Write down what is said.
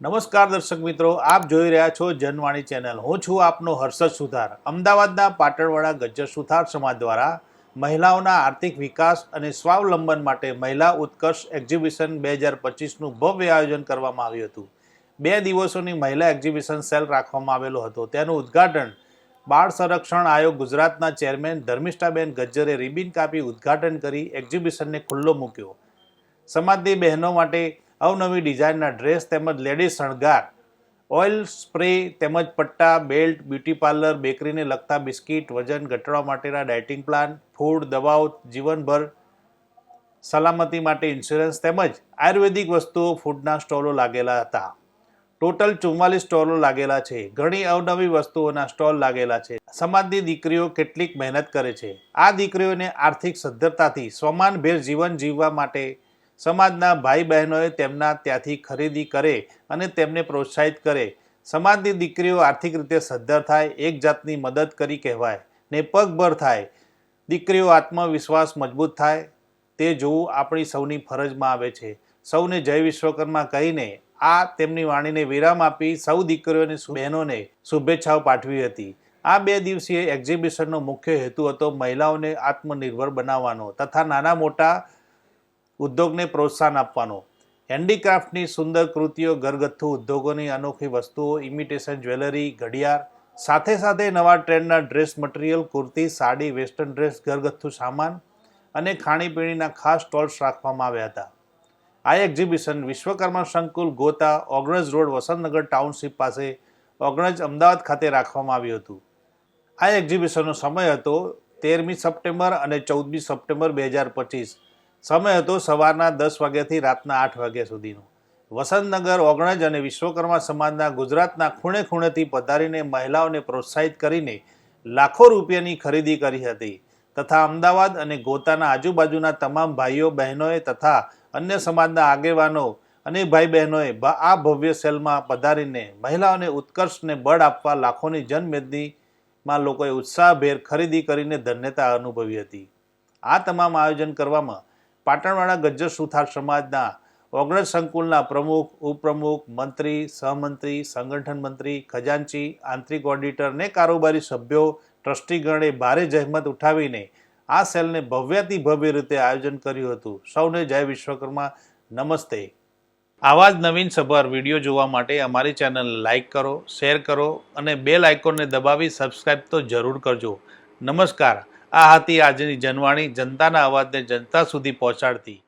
નમસ્કાર દર્શક મિત્રો, આપ જોઈ રહ્યા છો જનવાણી ચેનલ। હું છું આપનો હર્ષદ સુથાર। અમદાવાદના પાટણવાડા ગજ્જર સુથાર સમાજ દ્વારા મહિલાઓના આર્થિક વિકાસ અને સ્વાવલંબન માટે મહિલા ઉત્કર્ષ એક્ઝિબિશન 2025નું ભવ્ય આયોજન કરવામાં આવ્યું હતું। 2 દિવસોની મહિલા એક્ઝિબિશન સેલ રાખવામાં આવેલો હતો। તેનું ઉદ્ઘાટન બાળ સંરક્ષણ આયોગ ગુજરાતના ચેરમેન ધર્મિષ્ઠાબેન ગજ્જરે રિબિન કાપી ઉદ્ઘાટન કરી એક્ઝિબિશનને ખુલ્લો મૂક્યો। સમાજની બહેનો માટે અવનવી ડિઝાઇનના ડ્રેસ તેમજ લેડીઝ શણગાર, ઓઇલ સ્પ્રે તેમજ પટ્ટા, બેલ્ટ, બ્યુટી પાર્લર, બેકરીને લગતા બિસ્કિટ, વજન ઘટાડવા માટેના ડાયટિંગ પ્લાન, ફૂડ, દવાઓ, જીવનભર સલામતી માટે ઇન્સ્યોરન્સ તેમજ આયુર્વેદિક વસ્તુઓ, ફૂડના સ્ટોલો લાગેલા હતા। ટોટલ 44 સ્ટોલો લાગેલા છે। ઘણી અવનવી વસ્તુઓના સ્ટોલ લાગેલા છે। સમાજની દીકરીઓ કેટલીક મહેનત કરે છે। આ દીકરીઓને આર્થિક સદ્ધરતાથી સ્વમાનભેર જીવન જીવવા માટે સમાજના ભાઈ બહેનોએ તેમના ત્યાંથી ખરીદી કરે અને તેમને પ્રોત્સાહિત કરે। સમાજની દીકરીઓ આર્થિક રીતે સદ્ધર થાય, એક જાતની મદદ કરી કહેવાય ને પગભર થાય, દીકરીઓ આત્મવિશ્વાસ મજબૂત થાય તે જોવું આપણી સૌની ફરજમાં આવે છે। સૌને જય વિશ્વકર્મા કહીને આ તેમની વાણીને વિરામ આપી સૌ દીકરીઓને બહેનોને શુભેચ્છાઓ પાઠવી હતી। આ 2 દિવસીય એક્ઝિબિશનનો મુખ્ય હેતુ હતો મહિલાઓને આત્મનિર્ભર બનાવવાનો તથા નાના મોટા ઉદ્યોગને પ્રોત્સાહન આપવાનો। હેન્ડીક્રાફ્ટની સુંદર કૃતિઓ, ઘરગથ્થુ ઉદ્યોગોની અનોખી વસ્તુઓ, ઇમિટેશન જ્વેલરી, ઘડિયાળ, સાથે સાથે નવા ટ્રેન્ડના dress material, kurti, sari, western dress, ઘરગથ્થુ સામાન અને ખાણીપીણીના ખાસ સ્ટોલ્સ રાખવામાં આવ્યા હતા। આ એક્ઝિબિશન વિશ્વકર્મા સંકુલ, ગોતા, ઓગણજ રોડ, વસંતનગર ટાઉનશીપ પાસે, ઓગણજ, અમદાવાદ ખાતે રાખવામાં આવ્યું હતું। આ એક્ઝિબિશનનો સમય હતો 13મી સપ્ટેમ્બર અને 14મી સપ્ટેમ્બર 2025। સમય હતો સવારના 10 વાગ્યાથી રાતના 8 વાગ્યા સુધીનો। વસંતનગર, ઓગણજ અને વિશ્વકર્મા સમાજના ગુજરાતના ખૂણે ખૂણેથી પધારીને મહિલાઓને પ્રોત્સાહિત કરીને લાખો રૂપિયાની ખરીદી કરી હતી તથા અમદાવાદ અને ગોતાના આજુબાજુના તમામ ભાઈઓ બહેનોએ તથા અન્ય સમાજના આગેવાનો અને ભાઈ બહેનોએ આ ભવ્ય સેલમાં પધારીને મહિલાઓને ઉત્કર્ષને બળ આપવા લાખોની જનમેદનીમાં લોકોએ ઉત્સાહભેર ખરીદી કરીને ધન્યતા અનુભવી હતી। આ તમામ આયોજન કરવામાં પાટણવાડા ગજ્જર સુથાર સમાજના ઓગણજ સંકુલના પ્રમુખ, ઉપપ્રમુખ, મંત્રી, સહમંત્રી, સંગઠન મંત્રી, ખજાનચી, આંતરિક ઓડિટર ને કારોબારી સભ્યો, ટ્રસ્ટીગણે ભારે જહેમત ઉઠાવીને આ સેલને ભવ્યાતિ ભવ્ય રીતે આયોજન કર્યું હતું। સૌને જય વિશ્વકર્મા, નમસ્તે। આવા જ નવીન સભર વિડીયો જોવા માટે અમારી ચેનલ લાઇક કરો, શેર કરો અને બેલ આઇકોનને દબાવી સબસ્ક્રાઇબ તો જરૂર કરજો। નમસ્કાર। આ હતી આજની જનવાણી, જનતાના અવાજને જનતા સુધી પહોંચાડતી।